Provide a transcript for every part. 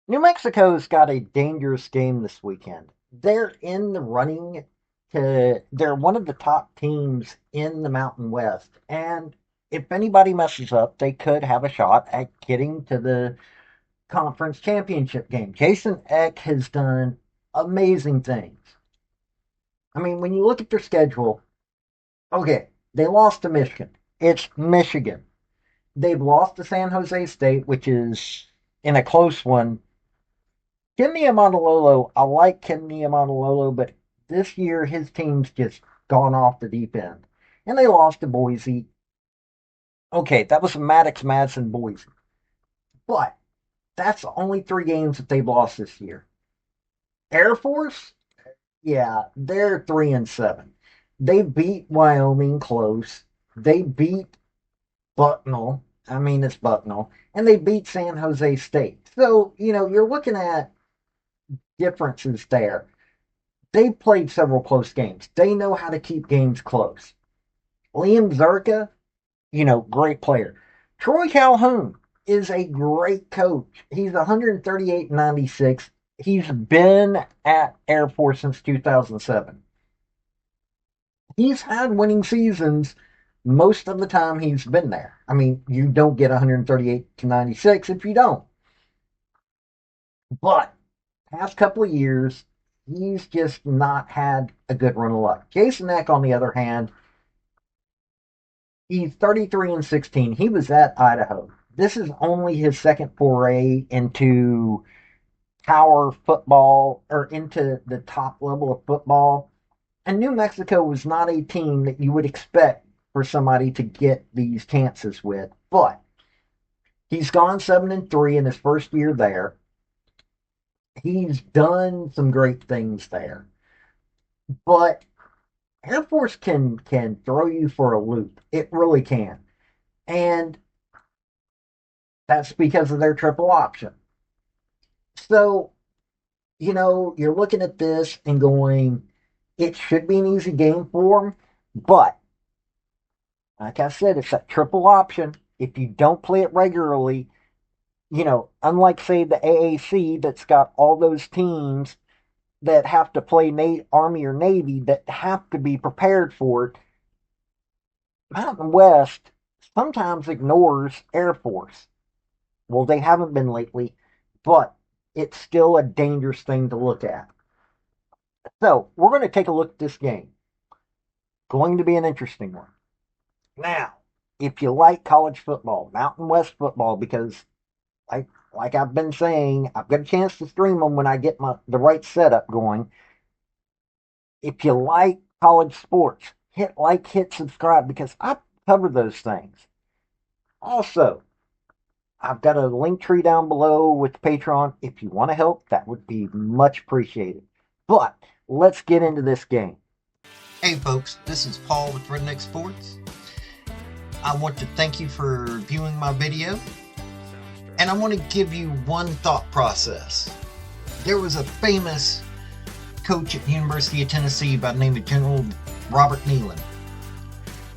New Mexico's got a dangerous game this weekend. They're in the running they're one of the top teams in the Mountain West. And if anybody messes up, they could have a shot at getting to the conference championship game. Jason Eck has done amazing things. I mean, when you look at their schedule, okay, they lost to Michigan. It's Michigan. They've lost to San Jose State, which is in a close one. Ken Niumatalolo, I like Ken Niumatalolo, but this year his team's just gone off the deep end. And they lost to Boise. Okay, that was Maddox Madsen Boise. But that's the only three games that they've lost this year. Air Force, yeah, they're 3-7. They beat Wyoming close. They beat Bucknell. I mean, it's Bucknell. And they beat San Jose State. So, you're looking at differences there. They played several close games. They know how to keep games close. Liam Zerka, great player. Troy Calhoun is a great coach. He's 138-96. He's been at Air Force since 2007. He's had winning seasons most of the time he's been there. I mean, you don't get 138-96 if you don't. But past couple of years, he's just not had a good run of luck. Jason Eck, on the other hand, he's 33-16. He was at Idaho. This is only his second foray into power football or into the top level of football. And New Mexico was not a team that you would expect for somebody to get these chances with. But he's gone 7-3 in his first year there. He's done some great things there. But Air Force can throw you for a loop. It really can. And that's because of their triple option. So, you're looking at this and going, it should be an easy game for them. But, like I said, it's that triple option. If you don't play it regularly, unlike, say, the AAC that's got all those teams that have to play Army or Navy that have to be prepared for it, Mountain West sometimes ignores Air Force. Well, they haven't been lately, but it's still a dangerous thing to look at. So, we're going to take a look at this game. Going to be an interesting one. Now, if you like college football, Mountain West football, because like I've been saying, I've got a chance to stream them when I get the right setup going. If you like college sports, hit subscribe because I cover those things. Also, I've got a link tree down below with Patreon. If you want to help, that would be much appreciated. But let's get into this game. Hey folks, this is Paul with Redneck Sports. I want to thank you for viewing my video. And I want to give you one thought process. There was a famous coach at the University of Tennessee by the name of General Robert Neyland.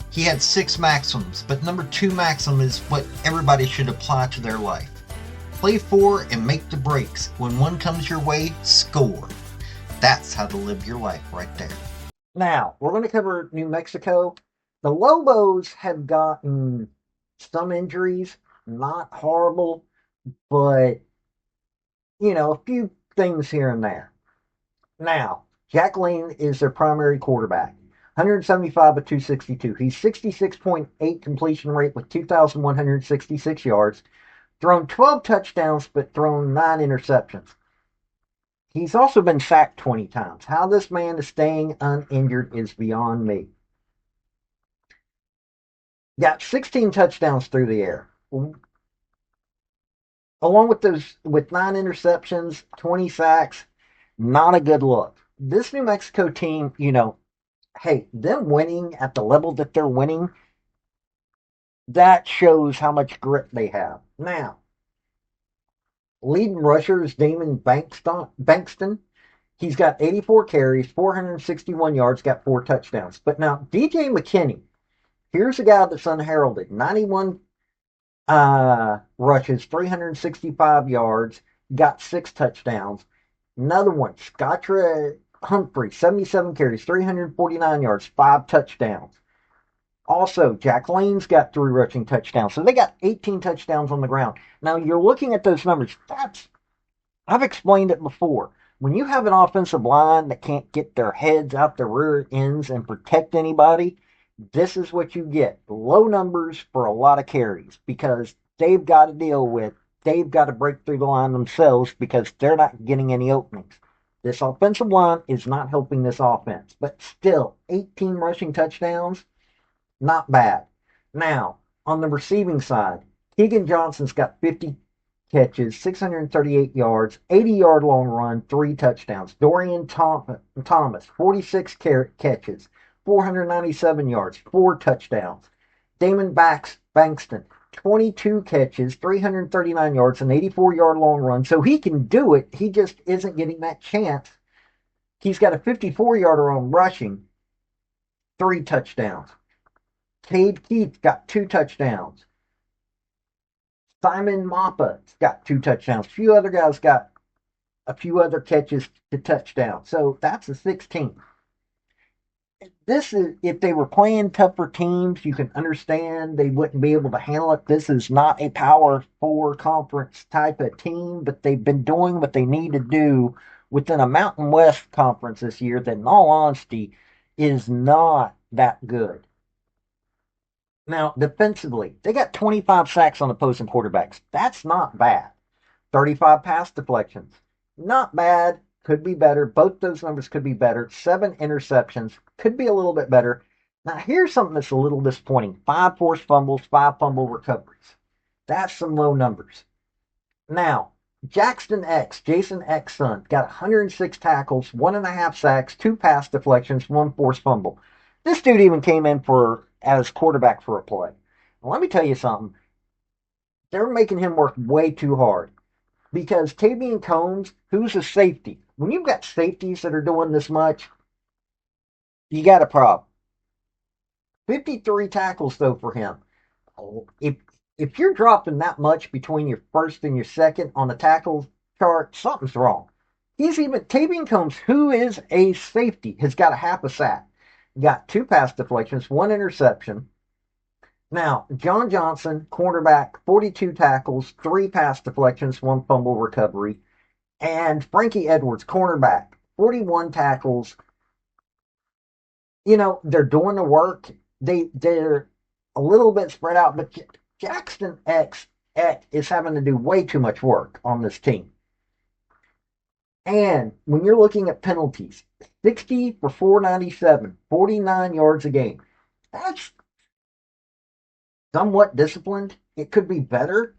He had 6 maxims, but number 2 maxim is what everybody should apply to their life. Play for and make the breaks. When one comes your way, score. That's how to live your life right there. Now, we're going to cover New Mexico. The Lobos have gotten some injuries, not horrible, but, a few things here and there. Now, Jack Lane is their primary quarterback. 175 of 262. He's 66.8 completion rate with 2,166 yards. Thrown 12 touchdowns, but thrown 9 interceptions. He's also been sacked 20 times. How this man is staying uninjured is beyond me. Got 16 touchdowns through the air. Along with 9 interceptions, 20 sacks, not a good look. This New Mexico team, hey, them winning at the level that they're winning, that shows how much grit they have. Now, leading rusher is Damon Bankston. He's got 84 carries, 461 yards, got 4 touchdowns. But now, DJ McKinney, here's a guy that's unheralded. 91 rushes, 365 yards, got 6 touchdowns. Another one, Scotra Humphrey, 77 carries, 349 yards, 5 touchdowns. Also, Jack Lane's got 3 rushing touchdowns. So they got 18 touchdowns on the ground. Now you're looking at those numbers. I've explained it before. When you have an offensive line that can't get their heads out their rear ends and protect anybody, this is what you get. Low numbers for a lot of carries because they've got to break through the line themselves because they're not getting any openings. This offensive line is not helping this offense. But still, 18 rushing touchdowns, not bad. Now, on the receiving side, Keegan Johnson's got 50 catches, 638 yards, 80-yard long run, 3 touchdowns. Dorian Thomas, 46 catches, 497 yards, 4 touchdowns. Damon Bankston, 22 catches, 339 yards, an 84-yard long run. So he can do it. He just isn't getting that chance. He's got a 54-yarder on rushing, 3 touchdowns. Cade Keith got 2 touchdowns. Simon Mappa's got 2 touchdowns. A few other guys got a few other catches to touchdown. So that's a 16. This is if they were playing tougher teams, you can understand they wouldn't be able to handle it. This is not a power four conference type of team, but they've been doing what they need to do within a Mountain West conference this year that in all honesty is not that good. Now, defensively, they got 25 sacks on opposing quarterbacks. That's not bad. 35 pass deflections. Not bad. Could be better. Both those numbers could be better. 7 interceptions. Could be a little bit better. Now, here's something that's a little disappointing. 5 forced fumbles, 5 fumble recoveries. That's some low numbers. Now, Jason X son, got 106 tackles, 1.5 sacks, 2 pass deflections, 1 forced fumble. This dude even came in for as quarterback for a play. Well, let me tell you something. They're making him work way too hard because Tavian Combs, who's a safety, when you've got safeties that are doing this much, you got a problem. 53 tackles though for him. If if you're dropping that much between your first and your second on the tackle chart, something's wrong. He's even Tavian Combs, who is a safety, has got a 1/2 a sack, got 2 pass deflections, 1 interception. Now, John Johnson, cornerback, 42 tackles, 3 pass deflections, 1 fumble recovery. And Frankie Edwards, cornerback, 41 tackles. They're doing the work. They're a little bit spread out, but Jackson X is having to do way too much work on this team. And when you're looking at penalties, 60 for 497, 49 yards a game. That's somewhat disciplined. It could be better.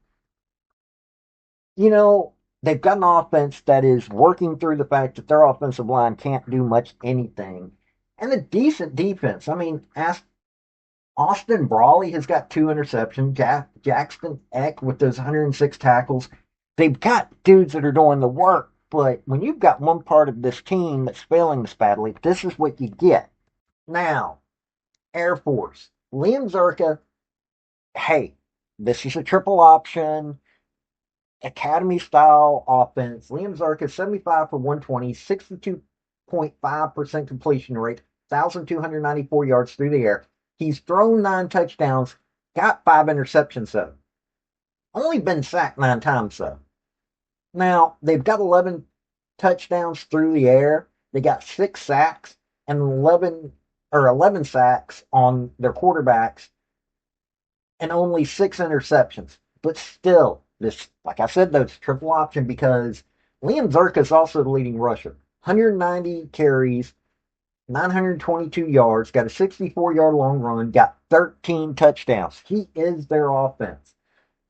You know, they've got an offense that is working through the fact that their offensive line can't do much anything. And a decent defense. I mean, Austin Brawley has got 2 interceptions. Jackson Eck with those 106 tackles. They've got dudes that are doing the work. But when you've got one part of this team that's failing this badly, this is what you get. Now, Air Force. Liam Zerka, hey, this is a triple option academy style offense. Liam Zarka, 75 for 120, 62.5% completion rate, 1,294 yards through the air. He's thrown 9 touchdowns, got 5 interceptions though. Only been sacked 9 times though. Now, they've got 11 touchdowns through the air. They got 6 sacks and 11 sacks on their quarterbacks and only 6 interceptions. But still, this, like I said, though, it's triple option because Liam Zerka is also the leading rusher. 190 carries, 922 yards, got a 64-yard long run, got 13 touchdowns. He is their offense.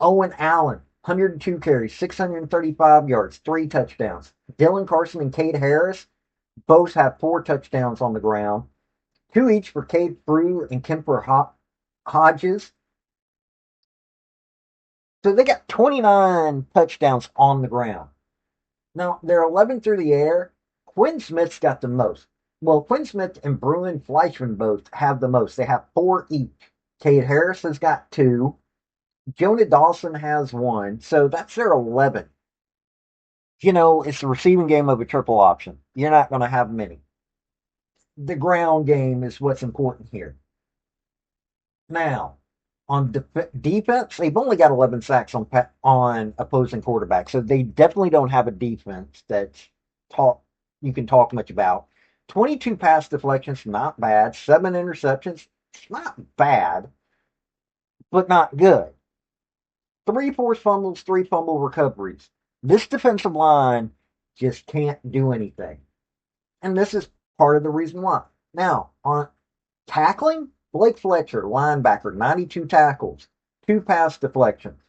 Owen Allen, 102 carries, 635 yards, 3 touchdowns. Dylan Carson and Cade Harris both have 4 touchdowns on the ground, 2 each for Cade Frew and Kemper Hodges. So they got 29 touchdowns on the ground. Now, they're 11 through the air. Quinn Smith's got the most. Well, Quinn Smith and Bruin Fleischman both have the most. They have 4 each. Cade Harris has got 2. Jonah Dawson has 1. So that's their 11. It's the receiving game of a triple option. You're not going to have many. The ground game is what's important here. Now, on defense, they've only got 11 sacks on opposing quarterbacks, so they definitely don't have a defense that's talk you can talk much about. 22 pass deflections, not bad. 7 interceptions, it's not bad, but not good. Three forced fumbles, three fumble recoveries. This defensive line just can't do anything. And this is part of the reason why. Now, on tackling, Blake Fletcher, linebacker, 92 tackles, two pass deflections.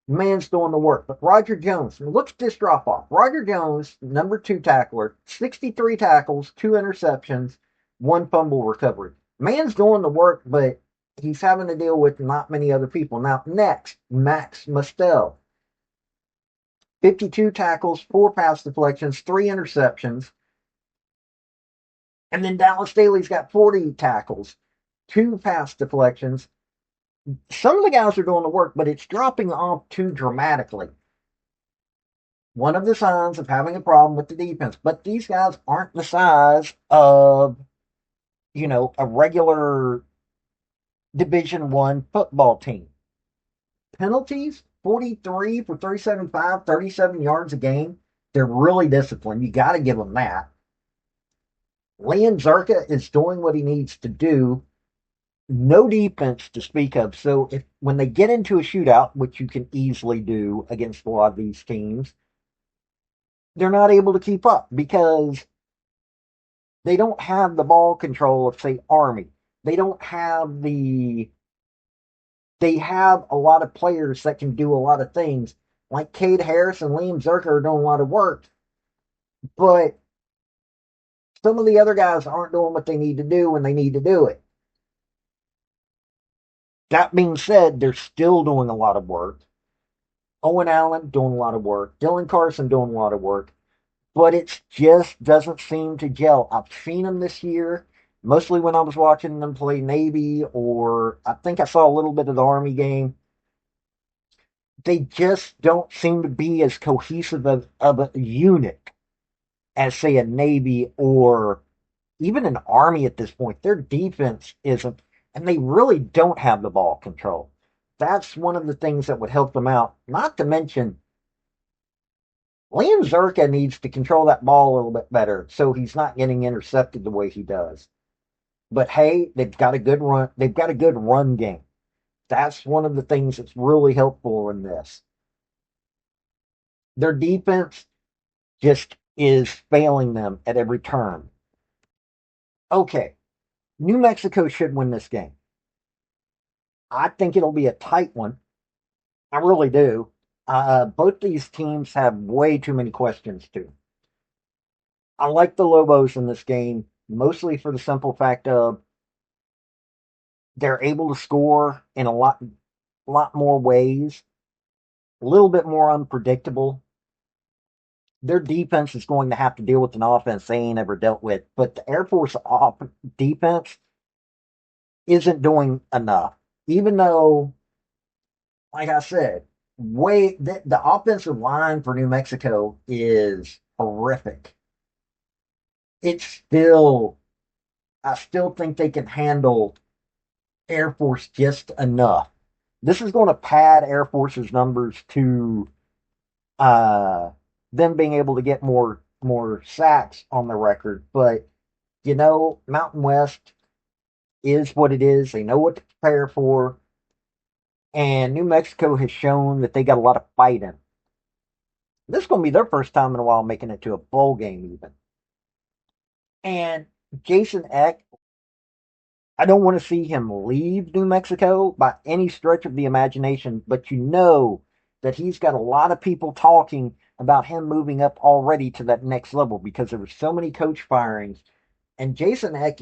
Man's doing the work. But Roger Jones, look at this drop off. Roger Jones, number two tackler, 63 tackles, two interceptions, one fumble recovery. Man's doing the work, but he's having to deal with not many other people. Now, next, Max Mustel, 52 tackles, four pass deflections, three interceptions. And then Dallas Staley's got 40 tackles, two pass deflections. Some of the guys are doing the work, but it's dropping off too dramatically. One of the signs of having a problem with the defense. But these guys aren't the size of, a regular Division I football team. Penalties, 43 for 37.5, 37 yards a game. They're really disciplined. You got to give them that. Liam Zerka is doing what he needs to do. No defense to speak of. So when they get into a shootout, which you can easily do against a lot of these teams, they're not able to keep up because they don't have the ball control of, say, Army. They don't have they have a lot of players that can do a lot of things. Like Cade Harris and Liam Zerka are doing a lot of work. But some of the other guys aren't doing what they need to do when they need to do it. That being said, they're still doing a lot of work. Owen Allen doing a lot of work. Dylan Carson doing a lot of work. But it just doesn't seem to gel. I've seen them this year, mostly when I was watching them play Navy, or I think I saw a little bit of the Army game. They just don't seem to be as cohesive of a unit as, say, a Navy or even an Army at this point. Their defense isn't, and they really don't have the ball control. That's one of the things that would help them out. Not to mention, Liam Zerka needs to control that ball a little bit better so he's not getting intercepted the way he does. But hey, they've got a good run. They've got a good run game. That's one of the things that's really helpful in this. Their defense just is failing them at every turn. Okay, New Mexico should win this game. I think it'll be a tight one. I really do. Both these teams have way too many questions too. I like the Lobos in this game, mostly for the simple fact of they're able to score in a lot more ways, a little bit more unpredictable. Their defense is going to have to deal with an offense they ain't ever dealt with, but the Air Force defense isn't doing enough. Even though, like I said, the offensive line for New Mexico is horrific. It's still, I still think they can handle Air Force just enough. This is going to pad Air Force's numbers to uh, them being able to get more sacks on the record. But Mountain West is what it is. They know what to prepare for, and New Mexico has shown that they got a lot of fight in. This is going to be their first time in a while making it to a bowl game, even. And Jason Eck, I don't want to see him leave New Mexico by any stretch of the imagination, but that he's got a lot of people talking about him moving up already to that next level because there were so many coach firings. And Jason Eck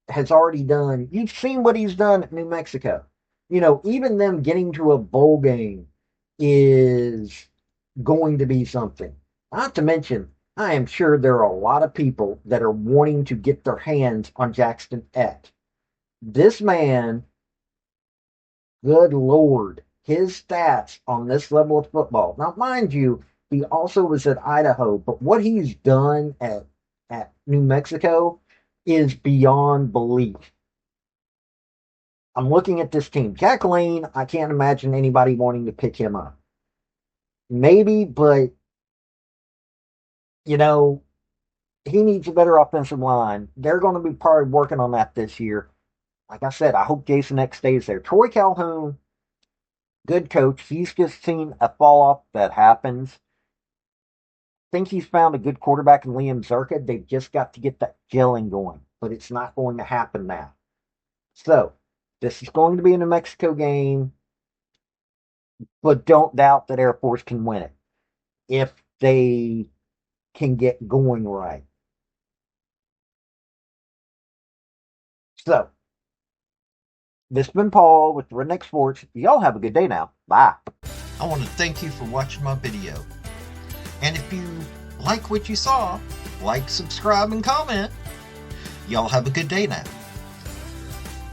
has already done, you've seen what he's done at New Mexico. Even them getting to a bowl game is going to be something. Not to mention, I am sure there are a lot of people that are wanting to get their hands on Jackson Eck. This man, good Lord, his stats on this level of football. Now, mind you, He also was at Idaho, but what he's done at New Mexico is beyond belief. I'm looking at this team. Jack Lane, I can't imagine anybody wanting to pick him up. Maybe, but you know, he needs a better offensive line. They're going to be probably working on that this year. Like I said, I hope Jason X stays there. Troy Calhoun, good coach. He's just seen a fall off that happens. Think he's found a good quarterback in Liam Zerka. They've just got to get that gelling going, but it's not going to happen now. So, this is going to be a New Mexico game, but don't doubt that Air Force can win it if they can get going right. So, this has been Paul with Redneck Sports. Y'all have a good day now. Bye. I want to thank you for watching my video. And if you like what you saw, like, subscribe, and comment. Y'all have a good day now.